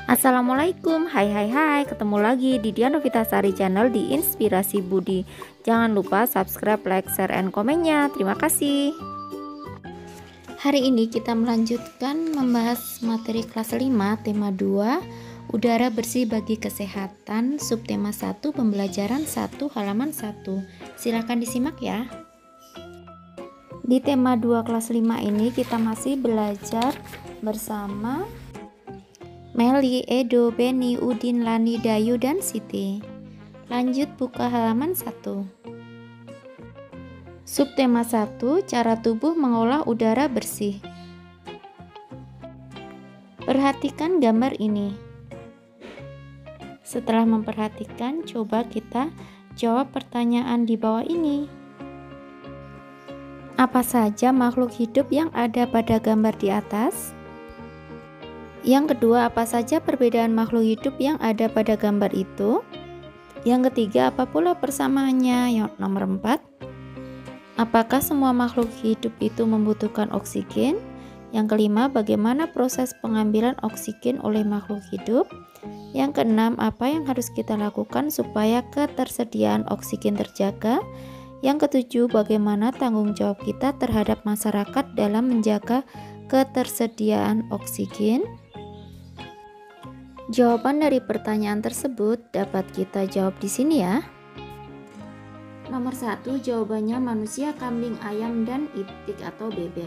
Assalamualaikum, hai, ketemu lagi di Dian Novitasari Channel di Inspirasi Budi. Jangan lupa subscribe, like, share, and komennya. Terima kasih. Hari ini kita melanjutkan membahas materi kelas 5, tema 2, udara bersih bagi kesehatan, subtema 1, pembelajaran 1, halaman 1. Silakan disimak ya. Di tema 2 kelas 5 ini kita masih belajar bersama Meli, Edo, Beni, Udin, Lani, Dayu, dan Siti. Lanjut buka halaman 1. Subtema 1, cara tubuh mengolah udara bersih. Perhatikan gambar ini. Setelah memperhatikan, coba kita jawab pertanyaan di bawah ini. Apa saja makhluk hidup yang ada pada gambar di atas? Yang kedua, apa saja perbedaan makhluk hidup yang ada pada gambar itu? Yang ketiga, apa pula persamaannya? Yang nomor 4, apakah semua makhluk hidup itu membutuhkan oksigen? Yang kelima, bagaimana proses pengambilan oksigen oleh makhluk hidup? Yang keenam, apa yang harus kita lakukan supaya ketersediaan oksigen terjaga? Yang ketujuh, bagaimana tanggung jawab kita terhadap masyarakat dalam menjaga ketersediaan oksigen? Jawaban dari pertanyaan tersebut dapat kita jawab di sini ya. Nomor 1, jawabannya manusia, kambing, ayam, dan itik atau bebek.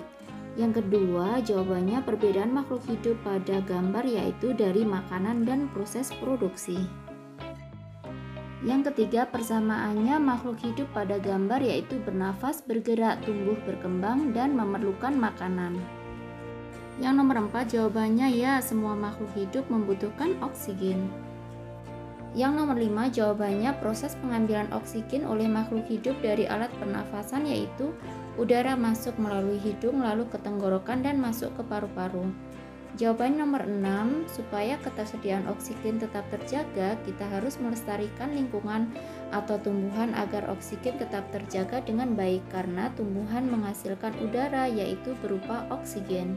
Yang kedua, jawabannya perbedaan makhluk hidup pada gambar yaitu dari makanan dan proses produksi. Yang ketiga, persamaannya makhluk hidup pada gambar yaitu bernafas, bergerak, tumbuh, berkembang, dan memerlukan makanan. Yang nomor 4, jawabannya ya, semua makhluk hidup membutuhkan oksigen. Yang nomor 5, jawabannya proses pengambilan oksigen oleh makhluk hidup dari alat pernafasan yaitu udara masuk melalui hidung lalu ke tenggorokan dan masuk ke paru-paru. Jawaban nomor 6, supaya ketersediaan oksigen tetap terjaga, kita harus melestarikan lingkungan atau tumbuhan agar oksigen tetap terjaga dengan baik karena tumbuhan menghasilkan udara yaitu berupa oksigen.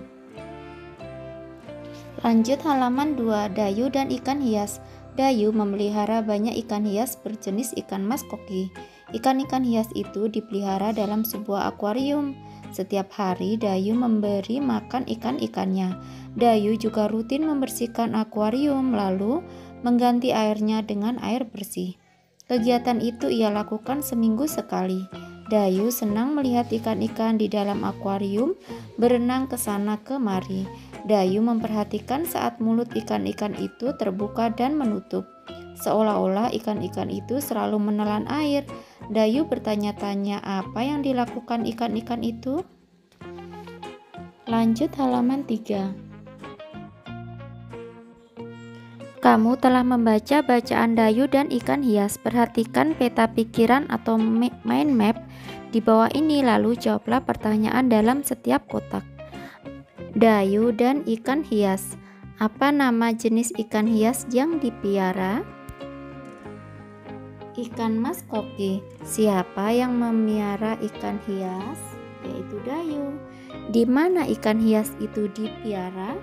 Lanjut halaman 2, Dayu dan ikan hias. Dayu memelihara banyak ikan hias berjenis ikan mas koki. Ikan-ikan hias itu dipelihara dalam sebuah akuarium. Setiap hari Dayu memberi makan ikan-ikannya. Dayu juga rutin membersihkan akuarium lalu mengganti airnya dengan air bersih. Kegiatan itu ia lakukan seminggu sekali. Dayu senang melihat ikan-ikan di dalam akuarium berenang ke sana kemari. Dayu memperhatikan saat mulut ikan-ikan itu terbuka dan menutup. Seolah-olah ikan-ikan itu selalu menelan air. Dayu bertanya-tanya apa yang dilakukan ikan-ikan itu. Lanjut halaman 3. Kamu telah membaca bacaan Dayu dan ikan hias. Perhatikan peta pikiran atau mind map di bawah ini lalu jawablah pertanyaan dalam setiap kotak. Dayu dan ikan hias. Apa nama jenis ikan hias yang dipiara? Ikan mas koki. Siapa yang memelihara ikan hias? Yaitu Dayu. Di mana ikan hias itu dipiara?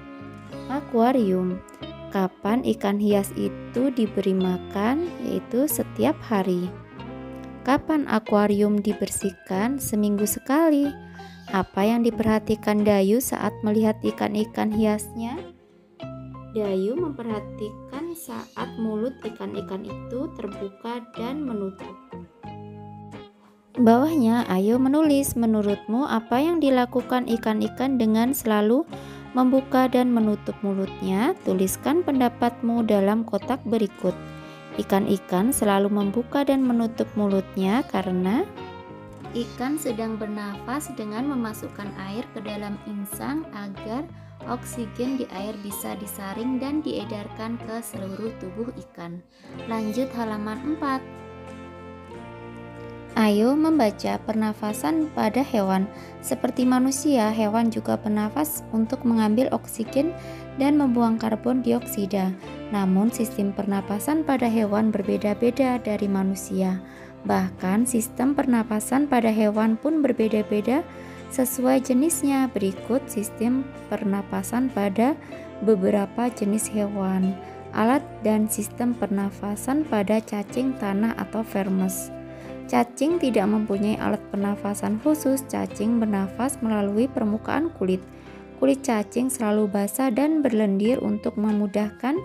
Akuarium. Kapan ikan hias itu diberi makan? Yaitu setiap hari. Kapan akuarium dibersihkan? Seminggu sekali. Apa yang diperhatikan Dayu saat melihat ikan-ikan hiasnya? Dayu memperhatikan saat mulut ikan-ikan itu terbuka dan menutup. Bawahnya, ayo menulis. Menurutmu apa yang dilakukan ikan-ikan dengan selalu membuka dan menutup mulutnya? Tuliskan pendapatmu dalam kotak berikut. Ikan-ikan selalu membuka dan menutup mulutnya karena ikan sedang bernafas dengan memasukkan air ke dalam insang agar oksigen di air bisa disaring dan diedarkan ke seluruh tubuh ikan. Lanjut halaman 4. Ayo membaca pernafasan pada hewan. Seperti manusia, hewan juga bernafas untuk mengambil oksigen dan membuang karbon dioksida. Namun sistem pernapasan pada hewan berbeda-beda dari manusia. Bahkan sistem pernapasan pada hewan pun berbeda-beda sesuai jenisnya. Berikut sistem pernapasan pada beberapa jenis hewan. Alat dan sistem pernafasan pada cacing tanah atau vermes. Cacing tidak mempunyai alat pernafasan khusus. Cacing bernafas melalui permukaan kulit. Kulit cacing selalu basah dan berlendir untuk memudahkan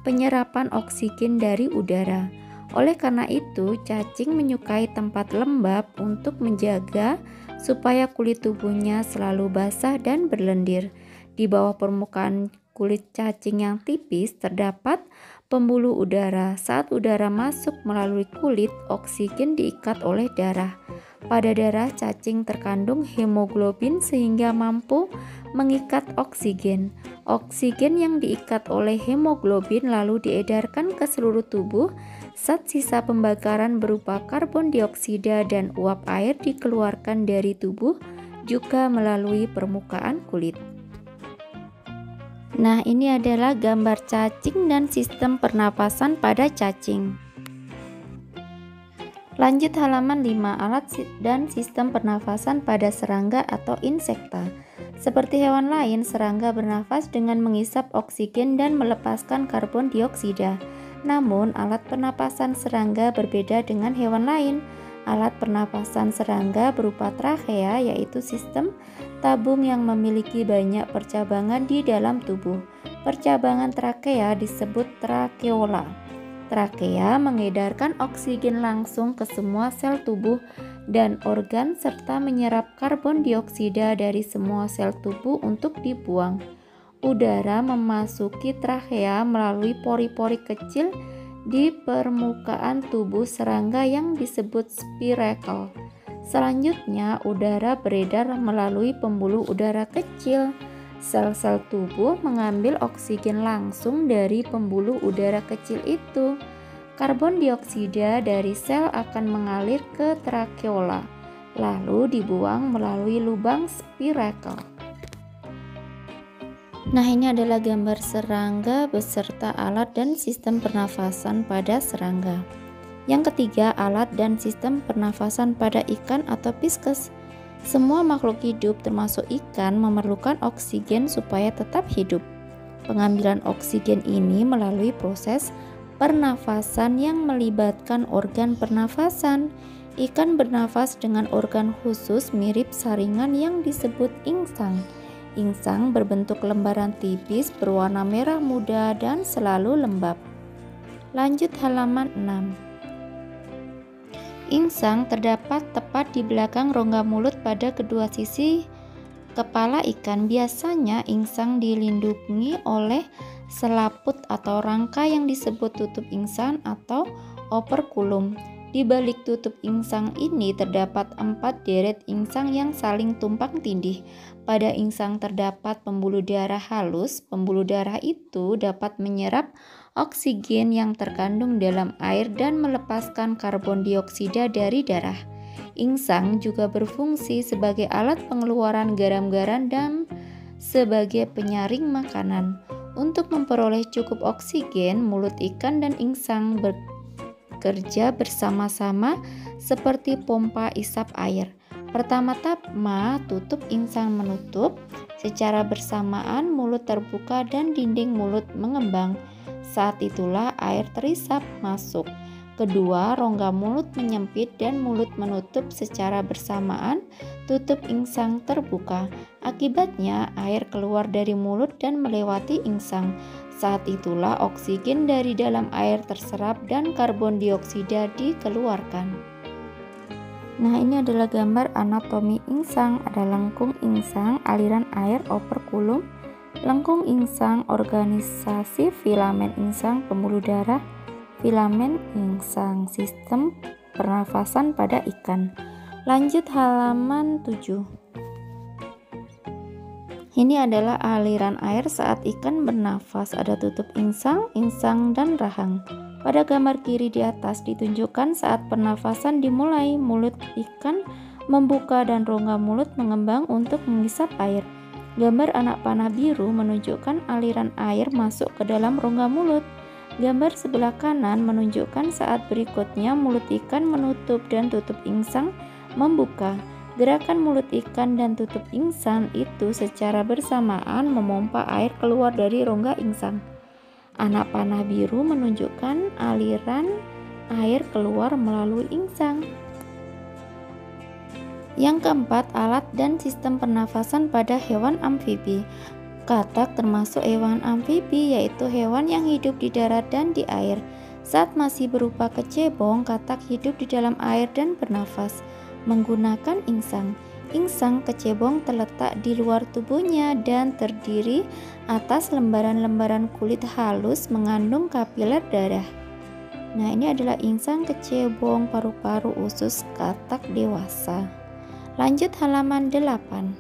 penyerapan oksigen dari udara. Oleh karena itu, cacing menyukai tempat lembab untuk menjaga supaya kulit tubuhnya selalu basah dan berlendir. Di bawah permukaan kulit cacing yang tipis terdapat pembuluh udara. Saat udara masuk melalui kulit, oksigen diikat oleh darah. Pada darah cacing terkandung hemoglobin sehingga mampu mengikat oksigen. Oksigen yang diikat oleh hemoglobin lalu diedarkan ke seluruh tubuh. Zat sisa pembakaran berupa karbon dioksida dan uap air dikeluarkan dari tubuh juga melalui permukaan kulit. Nah, ini adalah gambar cacing dan sistem pernapasan pada cacing. Lanjut halaman 5, alat dan sistem pernafasan pada serangga atau insekta. Seperti hewan lain, serangga bernafas dengan menghisap oksigen dan melepaskan karbon dioksida. Namun, alat pernapasan serangga berbeda dengan hewan lain. Alat pernapasan serangga berupa trachea, yaitu sistem tabung yang memiliki banyak percabangan di dalam tubuh. Percabangan trachea disebut tracheola. Trachea mengedarkan oksigen langsung ke semua sel tubuh dan organ serta menyerap karbon dioksida dari semua sel tubuh untuk dibuang. Udara memasuki trachea melalui pori-pori kecil di permukaan tubuh serangga yang disebut spiracle. Selanjutnya, udara beredar melalui pembuluh udara kecil. Sel-sel tubuh mengambil oksigen langsung dari pembuluh udara kecil itu. Karbon dioksida dari sel akan mengalir ke tracheola, lalu dibuang melalui lubang spiracle. Nah, ini adalah gambar serangga beserta alat dan sistem pernafasan pada serangga. Yang ketiga, alat dan sistem pernafasan pada ikan atau pisces. Semua makhluk hidup termasuk ikan memerlukan oksigen supaya tetap hidup. Pengambilan oksigen ini melalui proses pernafasan yang melibatkan organ pernafasan. Ikan bernafas dengan organ khusus mirip saringan yang disebut insang. Insang berbentuk lembaran tipis berwarna merah muda dan selalu lembab. Lanjut halaman 6. Insang terdapat tepat di belakang rongga mulut pada kedua sisi kepala ikan. Biasanya insang dilindungi oleh selaput atau rangka yang disebut tutup insang atau operculum. Di balik tutup insang ini terdapat 4 deret insang yang saling tumpang tindih. Pada insang terdapat pembuluh darah halus. Pembuluh darah itu dapat menyerap oksigen yang terkandung dalam air dan melepaskan karbon dioksida dari darah. Insang juga berfungsi sebagai alat pengeluaran garam-garam dan sebagai penyaring makanan. Untuk memperoleh cukup oksigen, mulut ikan dan insang bekerja bersama-sama seperti pompa isap air. Pertama-tama, tutup insang menutup. Secara bersamaan, mulut terbuka dan dinding mulut mengembang. Saat itulah air terisap masuk. Kedua, rongga mulut menyempit dan mulut menutup secara bersamaan. Tutup insang terbuka. Akibatnya, air keluar dari mulut dan melewati insang. Saat itulah oksigen dari dalam air terserap dan karbon dioksida dikeluarkan. Nah, ini adalah gambar anatomi insang. Ada lengkung insang, aliran air, operculum, lengkung insang, organisasi filamen insang, pembuluh darah, filamen insang, sistem pernafasan pada ikan. Lanjut halaman 7. Ini adalah aliran air saat ikan bernafas. Ada tutup insang, insang, dan rahang. Pada gambar kiri di atas ditunjukkan saat pernafasan dimulai, mulut ikan membuka dan rongga mulut mengembang untuk menghisap air. Gambar anak panah biru menunjukkan aliran air masuk ke dalam rongga mulut. Gambar sebelah kanan menunjukkan saat berikutnya mulut ikan menutup dan tutup insang membuka. Gerakan mulut ikan dan tutup insang itu secara bersamaan memompa air keluar dari rongga insang. Anak panah biru menunjukkan aliran air keluar melalui insang. Yang keempat, alat dan sistem pernafasan pada hewan amfibi. Katak termasuk hewan amfibi, yaitu hewan yang hidup di darat dan di air. Saat masih berupa kecebong, katak hidup di dalam air dan bernafas menggunakan insang. Insang kecebong terletak di luar tubuhnya dan terdiri atas lembaran-lembaran kulit halus mengandung kapiler darah. Nah, ini adalah insang kecebong paru-paru usus katak dewasa. Lanjut halaman 8.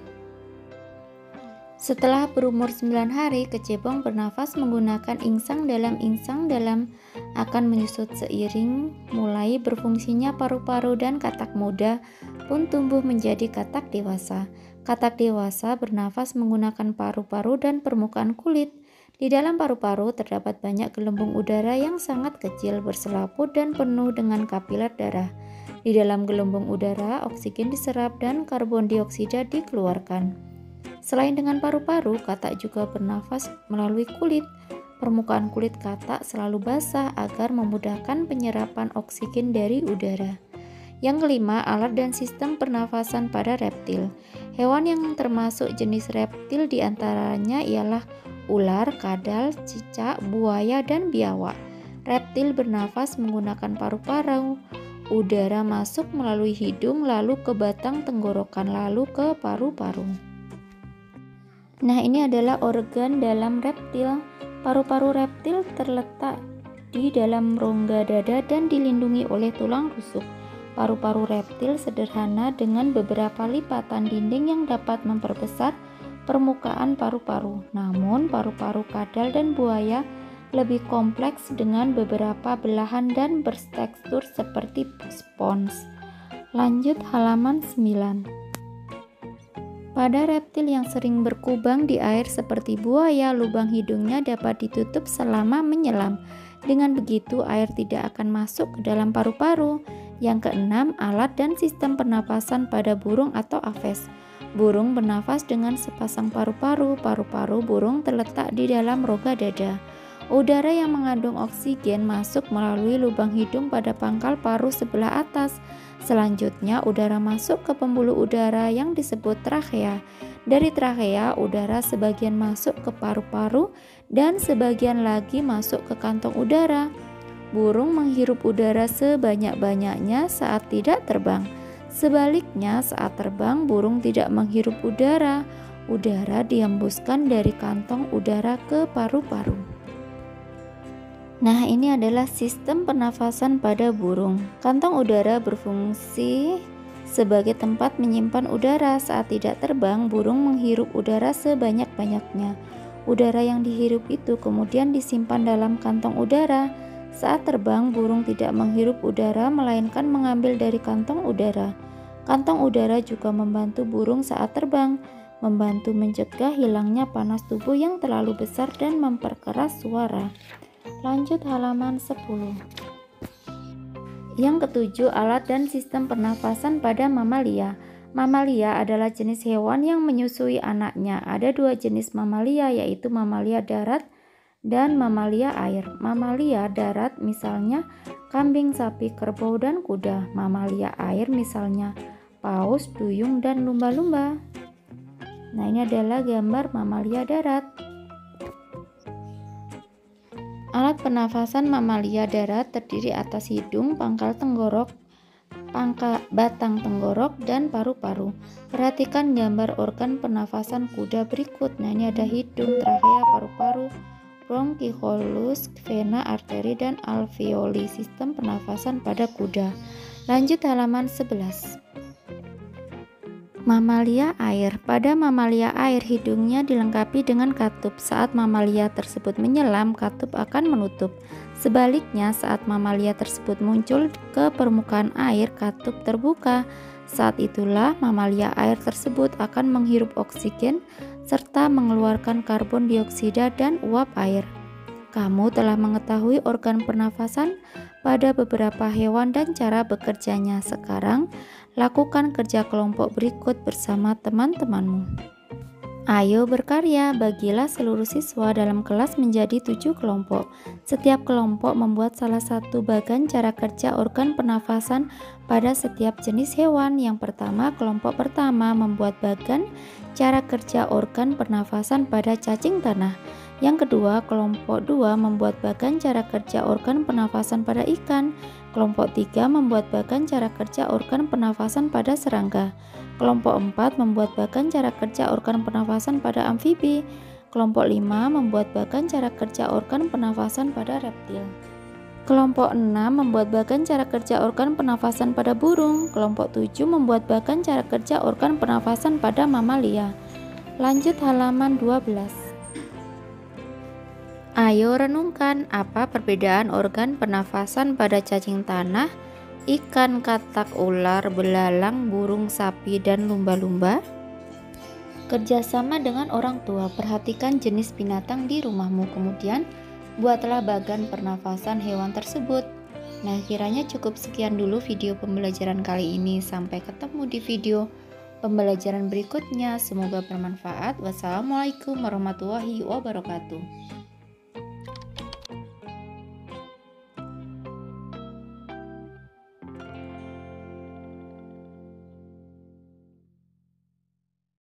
Setelah berumur 9 hari, kecebong bernafas menggunakan insang dalam akan menyusut seiring mulai berfungsinya paru-paru, dan katak muda pun tumbuh menjadi katak dewasa. Katak dewasa bernafas menggunakan paru-paru dan permukaan kulit. Di dalam paru-paru terdapat banyak gelembung udara yang sangat kecil, berselaput dan penuh dengan kapiler darah. Di dalam gelembung udara, oksigen diserap dan karbon dioksida dikeluarkan. Selain dengan paru-paru, katak juga bernafas melalui kulit. Permukaan kulit katak selalu basah agar memudahkan penyerapan oksigen dari udara. Yang kelima, alat dan sistem pernafasan pada reptil. Hewan yang termasuk jenis reptil diantaranya ialah ular, kadal, cicak, buaya, dan biawak. Reptil bernafas menggunakan paru-paru. Udara masuk melalui hidung, lalu ke batang tenggorokan, lalu ke paru-paru. Nah, ini adalah organ dalam reptil. Paru-paru reptil terletak di dalam rongga dada dan dilindungi oleh tulang rusuk. Paru-paru reptil sederhana dengan beberapa lipatan dinding yang dapat memperbesar permukaan paru-paru. Namun, paru-paru kadal dan buaya lebih kompleks dengan beberapa belahan dan bertekstur seperti spons. Lanjut halaman 9. Pada reptil yang sering berkubang di air seperti buaya, lubang hidungnya dapat ditutup selama menyelam. Dengan begitu, air tidak akan masuk ke dalam paru-paru. Yang keenam, alat dan sistem pernapasan pada burung atau aves. Burung bernafas dengan sepasang paru-paru. Paru-paru burung terletak di dalam rongga dada. Udara yang mengandung oksigen masuk melalui lubang hidung pada pangkal paru sebelah atas. Selanjutnya, udara masuk ke pembuluh udara yang disebut trachea. Dari trachea, udara sebagian masuk ke paru-paru dan sebagian lagi masuk ke kantong udara. Burung menghirup udara sebanyak-banyaknya saat tidak terbang. Sebaliknya, saat terbang, burung tidak menghirup udara. Udara dihembuskan dari kantong udara ke paru-paru. Nah, ini adalah sistem pernafasan pada burung. Kantong udara berfungsi sebagai tempat menyimpan udara. Saat tidak terbang, burung menghirup udara sebanyak-banyaknya. Udara yang dihirup itu kemudian disimpan dalam kantong udara. Saat terbang, burung tidak menghirup udara melainkan mengambil dari kantong udara. Kantong udara juga membantu burung saat terbang, membantu mencegah hilangnya panas tubuh yang terlalu besar dan memperkeras suara. Lanjut halaman 10. Yang ketujuh, alat dan sistem pernafasan pada mamalia. Mamalia adalah jenis hewan yang menyusui anaknya. Ada dua jenis mamalia, yaitu mamalia darat dan mamalia air. Mamalia darat misalnya kambing, sapi, kerbau, dan kuda. Mamalia air misalnya paus, duyung, dan lumba-lumba. Nah, ini adalah gambar mamalia darat. Alat pernafasan mamalia darat terdiri atas hidung, pangkal tenggorok, batang tenggorok, dan paru-paru. Perhatikan gambar organ pernafasan kuda berikut. Nah, ini ada hidung, trachea, paru-paru, bronkiolus, vena, arteri, dan alveoli. Sistem pernafasan pada kuda. Lanjut halaman 11. Mamalia air. Pada mamalia air, hidungnya dilengkapi dengan katup. Saat mamalia tersebut menyelam, katup akan menutup. Sebaliknya, saat mamalia tersebut muncul ke permukaan air, katup terbuka. Saat itulah mamalia air tersebut akan menghirup oksigen serta mengeluarkan karbon dioksida dan uap air. Kamu telah mengetahui organ pernafasan pada beberapa hewan dan cara bekerjanya. Sekarang, lakukan kerja kelompok berikut bersama teman-temanmu. Ayo berkarya, bagilah seluruh siswa dalam kelas menjadi 7 kelompok. Setiap kelompok membuat salah satu bagan cara kerja organ pernafasan pada setiap jenis hewan. Yang pertama, kelompok pertama membuat bagan cara kerja organ pernafasan pada cacing tanah. Yang kedua, kelompok 2 membuat bagan cara kerja organ pernafasan pada ikan. Kelompok 3 membuat bagan cara kerja organ pernafasan pada serangga. Kelompok 4 membuat bagan cara kerja organ pernafasan pada amfibi. Kelompok 5 membuat bagan cara kerja organ pernafasan pada reptil. Kelompok 6 membuat bagan cara kerja organ pernafasan pada burung. Kelompok 7 membuat bagan cara kerja organ pernafasan pada mamalia. Lanjut halaman 12. Ayo renungkan, apa perbedaan organ pernafasan pada cacing tanah, ikan, katak, ular, belalang, burung, sapi, dan lumba-lumba? Kerjasama dengan orang tua, perhatikan jenis binatang di rumahmu, kemudian buatlah bagan pernafasan hewan tersebut. Nah, kiranya cukup sekian dulu video pembelajaran kali ini. Sampai ketemu di video pembelajaran berikutnya. Semoga bermanfaat. Wassalamualaikum warahmatullahi wabarakatuh.